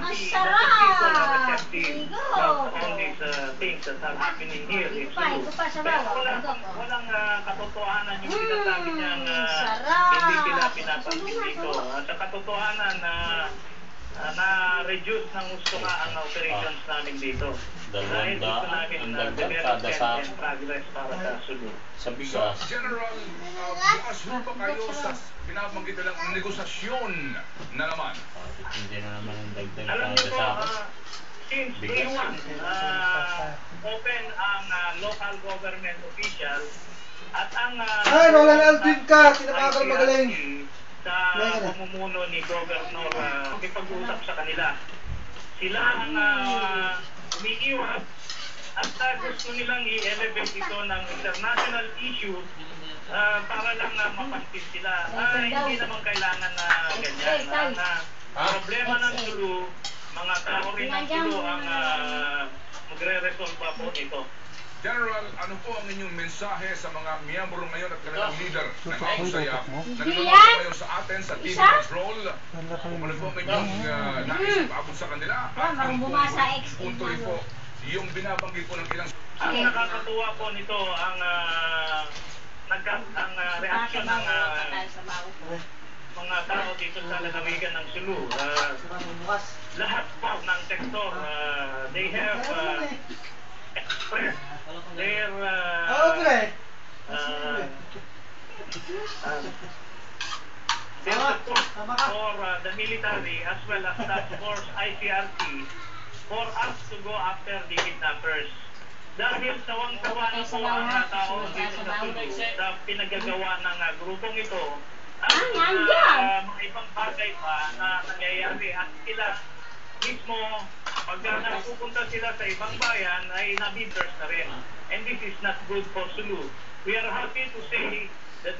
happy that the people are receptive about all these things that are happening here in Sulu. Pero walang katotohanan yung sinasabi niyang hindi sila pinapansin dito. Sa katotohanan na-reduce ng gusto nga ang operations namin dito. Dahil gusto namin development and progress para sa Sulu. So, General, bukas ba kayo sa binabanggit lang negosasyon na naman? Hindi na naman ang dagdag alam niyo po, since day one, open ang local government official at ang Roland Alvin ka, sinamagal magaling. Sa pamumuno ni Governor, may pag-uusap sa kanila. Sila ang umiiwas at gusto nilang i-elevate ito ng international issue para lang mapansin sila. Hindi naman kailangan na ganyan. Problema ng Sulu, mga tao rin ng Sulu ang magre-resolve po ito. General, ano po ang inyong mensahe sa mga miyembro ngayon at kanilang leader ng Kausaya na nanonood ngayon sa atin sa TV Control? Kung ano po ang inyong nais paabot sa kanila at ang punto po yung binabanggit po ng ilang... Ang nakakatuwa po nito ang reaksyon ng mga tao dito sa lalawigan ng Sulu. Lahat po ng sektor, they have expressed their support for the military as well as task force ICRC for us to go after the kidnappers. Dahil sawang-sawa na po ang tao dito sa Sulu sa pinagagawa ng grupong ito at mga ibang bagay pa na nangyayari at sila mismo pagka napupunta sila sa ibang bayan ay nabibers na rin. And this is not good for Sulu. We are happy to say